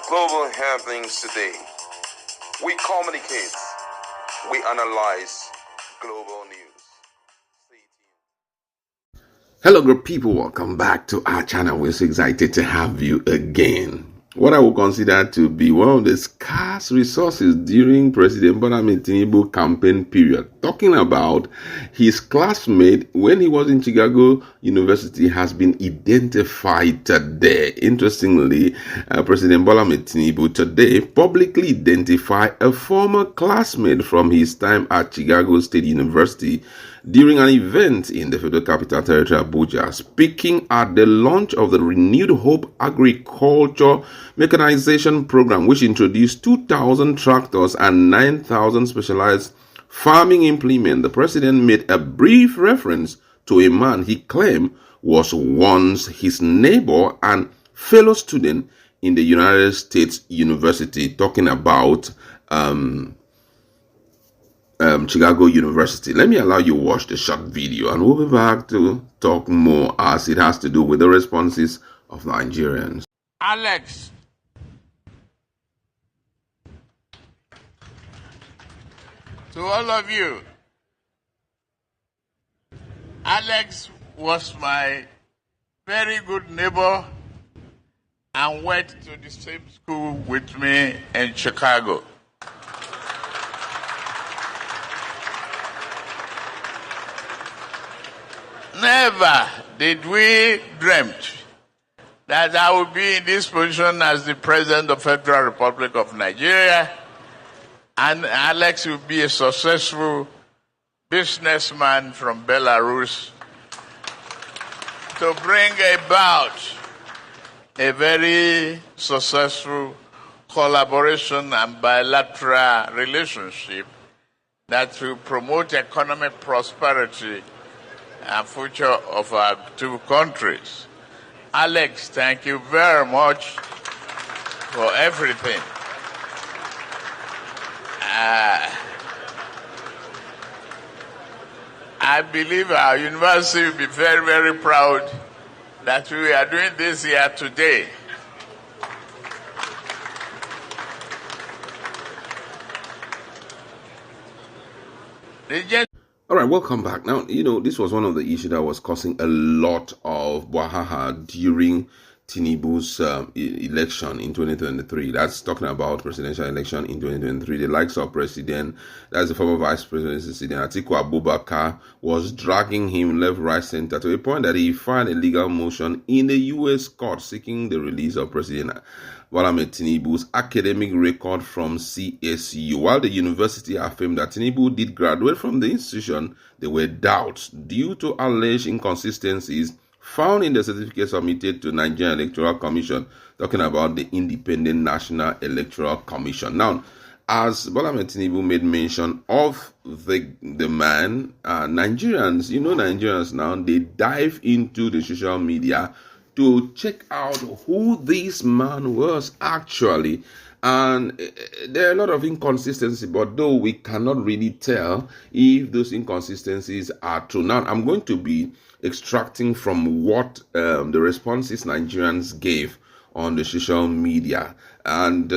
global happenings today. We communicate, we analyze global news. Stay tuned. Hello, good people. Welcome back to our channel. We're so excited to have you again. What I would consider to be one of the scarce resources during President Tinubu campaign period, talking about his classmate when he was in Chicago University, has been identified today. Interestingly, President Tinubu today publicly identified a former classmate from his time at Chicago State University during an event in the Federal Capital Territory, Abuja, speaking at the launch of the Renewed Hope Agriculture Mechanization Program, which introduced 2,000 tractors and 9,000 specialized farming implements. The president made a brief reference to a man he claimed was once his neighbor and fellow student in the United States University, talking about Chicago University. Let me allow you to watch the short video and we'll be back to talk more as it has to do with the responses of Nigerians. Alex, to all of you, Alex was my very good neighbor and went to the same school with me in Chicago. Never did we dreamt that I would be in this position as the President of the Federal Republic of Nigeria, and Alex will be a successful businessman from Belarus to bring about a very successful collaboration and bilateral relationship that will promote economic prosperity and future of our two countries. Alex, thank you very much for everything. I believe our university will be very, very proud that we are doing this here today. All right, welcome back. Now, this was one of the issues that was causing a lot of wahaha during Tinubu's election in 2023. That's talking about presidential election in 2023. The likes of that's the former Vice President, Atiku Abubakar, was dragging him left, right, center to a point that he filed a legal motion in the U.S. court seeking the release of President Tinubu's academic record from CSU. While the university affirmed that Tinubu did graduate from the institution, there were doubts due to alleged inconsistencies found in the certificate submitted to Nigerian Electoral Commission, talking about the Independent National Electoral Commission. Now, as Tinubu made mention of the man, Nigerians, Nigerians now, they dive into the social media to check out who this man was actually. And there are a lot of inconsistencies, but though we cannot really tell if those inconsistencies are true. Now, I'm going to be extracting from what the responses Nigerians gave on the social media. And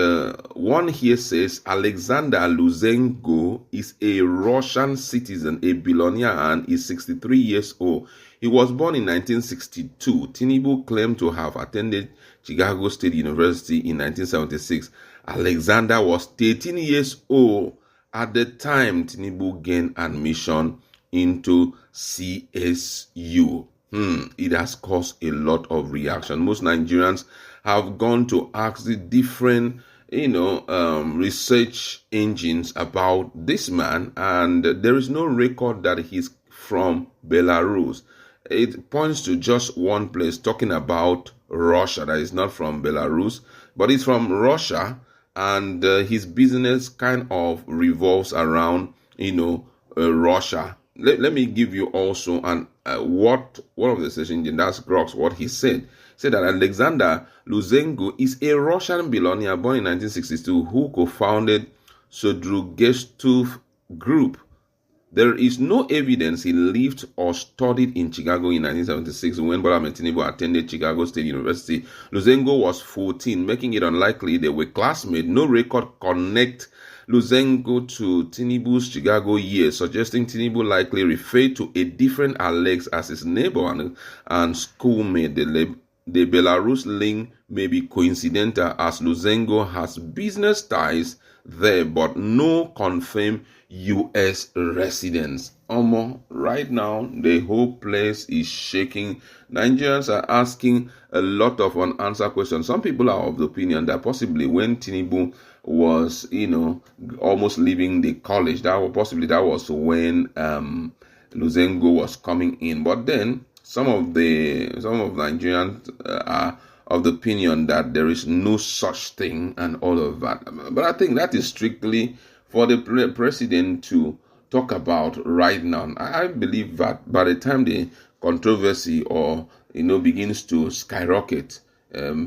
one here says, Alexander Luzengo is a Russian citizen, a billionaire, and is 63 years old. He was born in 1962. Tinubu claimed to have attended Chicago State University in 1976. Alexander was 13 years old at the time Tinubu gained admission into CSU. It has caused a lot of reaction. Most Nigerians have gone to ask the different, research engines about this man, and there is no record that he's from Belarus. It points to just one place, talking about Russia, that is not from Belarus, but it's from Russia, and his business kind of revolves around, Russia. Let me give you also what one of the search engine, that's Grox, what he said. He said that Alexander Luzengo is a Russian billionaire born in 1962 who co-founded Sodrugestov Group, There is no evidence he lived or studied in Chicago in 1976 when Bola Ahmed Tinubu attended Chicago State University. Luzengo was 14, making it unlikely they were classmates. No record connect Luzengo to Tinubu's Chicago years, suggesting Tinubu likely referred to a different Alex as his neighbor and schoolmate. The Belarus link may be coincidental as Luzengo has business ties there, but no confirmed U.S. residence. Right now, the whole place is shaking. Nigerians are asking a lot of unanswered questions. Some people are of the opinion that possibly when Tinubu was, almost leaving the college, that was when Luzengo was coming in. But then some of Nigerians are of the opinion that there is no such thing and all of that. But I think that is strictly for the president to talk about right now. I believe that by the time the controversy begins to skyrocket,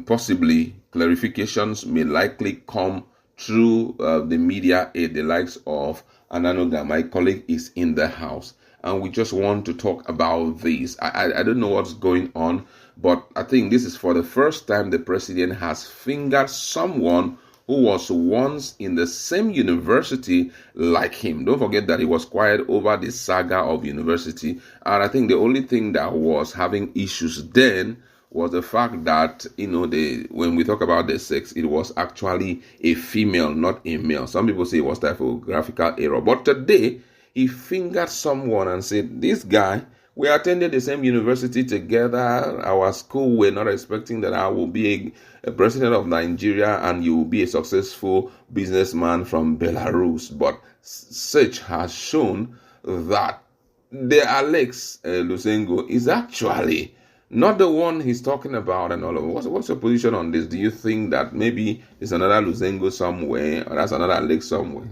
possibly clarifications may likely come through the media aid, the likes of Ananoga. My colleague is in the house, and we just want to talk about this. I don't know what's going on, but I think this is for the first time the president has fingered someone who was once in the same university like him. Don't forget that he was quiet over the saga of university. And I think the only thing that was having issues then was the fact that, when we talk about the sex, it was actually a female, not a male. Some people say it was typographical error. But today, he fingered someone and said, this guy, we attended the same university together. Our school, we're not expecting that I will be a president of Nigeria and you will be a successful businessman from Belarus. But search has shown that the Alex Luzengo is actually not the one he's talking about and all of it. What's your position on this? Do you think that maybe there's another Luzengo somewhere or that's another Alex somewhere?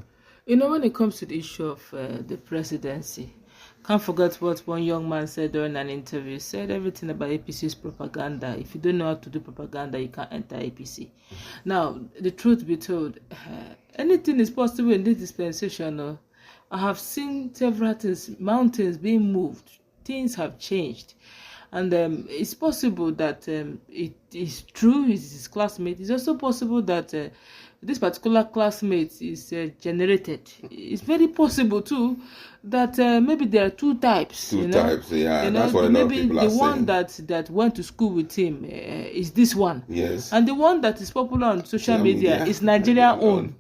When it comes to the issue of the presidency, can't forget what one young man said during an interview. He said everything about APC is propaganda. If you don't know how to do propaganda, you can't enter APC. Now, the truth be told, anything is possible in this dispensation. I have seen several things, mountains being moved. Things have changed. And it's possible that it is true, he's his classmate. It's also possible that this particular classmate is generated. It's very possible too that maybe there are two types. Types, yeah. That's what a lot of people are saying. Maybe the one that went to school with him is this one. Yes. And the one that is popular on social media is Nigerian own.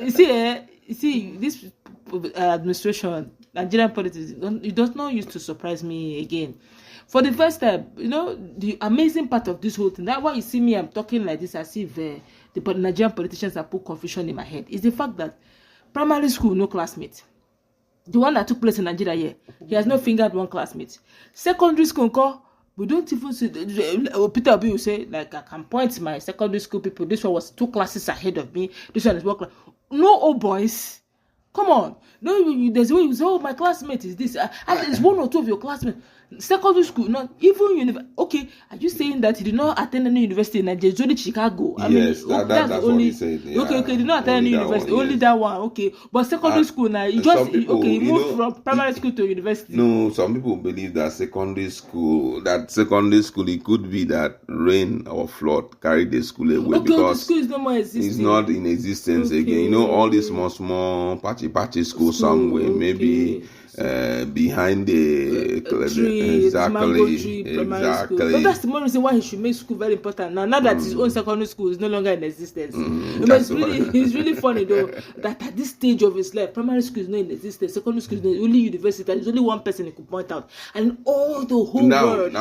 You see, this administration, Nigerian politics, it does not used to surprise me again. For the first time, the amazing part of this whole thing, that's why you see me, I'm talking like this as if the Nigerian politicians have put confusion in my head, is the fact that primary school, no classmate. The one that took place in Nigeria here, he has not fingered one classmate. Secondary school, we don't even see, Peter Obi will say, like, I can point to my secondary school people, this one was 2 classes ahead of me, this one is 1 class. No old boys. Come on. No, there's a way you say, oh, my classmate is this. It's 1 or 2 of your classmates. Secondary school, not even university. Okay, are you saying that he did not attend any university in Nigeria? It's only Chicago. Yes, that's only, what he said. Yeah. Okay, he did not attend any university. Only that one. Okay, but secondary school now, he moved from primary school to university. No, some people believe that secondary school, it could be that rain or flood carried the school away because the school is no more existing. It's not in existence again. All these small patchy school somewhere, maybe. Behind the tree, exactly. But that's the main reason why he should make school very important. Now that his own secondary school is no longer in existence. It's really funny though that at this stage of his life, primary school is not in existence, secondary school is not, only university. There's only one person he could point out, and all the whole world.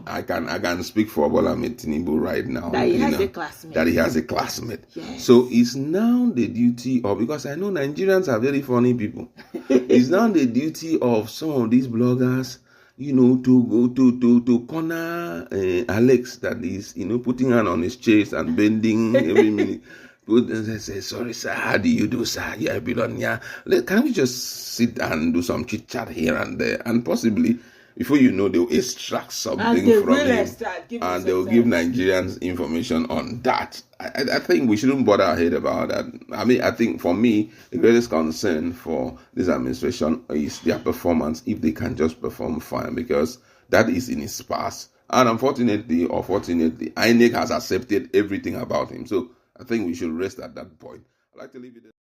I can speak for Bola Ahmed Tinubu right now. That he has a classmate. Yes. So it's now the duty of, because I know Nigerians are very funny people. It's now the duty of some of these bloggers, to go to corner Alex, that is, putting hand on his chest and bending every minute. They say, sorry, sir, how do you do, sir? Yeah, I belong here. Can we just sit and do some chit chat here and there? And possibly before you know, they'll extract something from him, and they'll give Nigerians information on that. I think we shouldn't bother our head about that. I mean, I think for me, the greatest concern for this administration is their performance, if they can just perform fine, because that is in his past. And unfortunately, or fortunately, INEC has accepted everything about him. So I think we should rest at that point. I'd like to leave it there.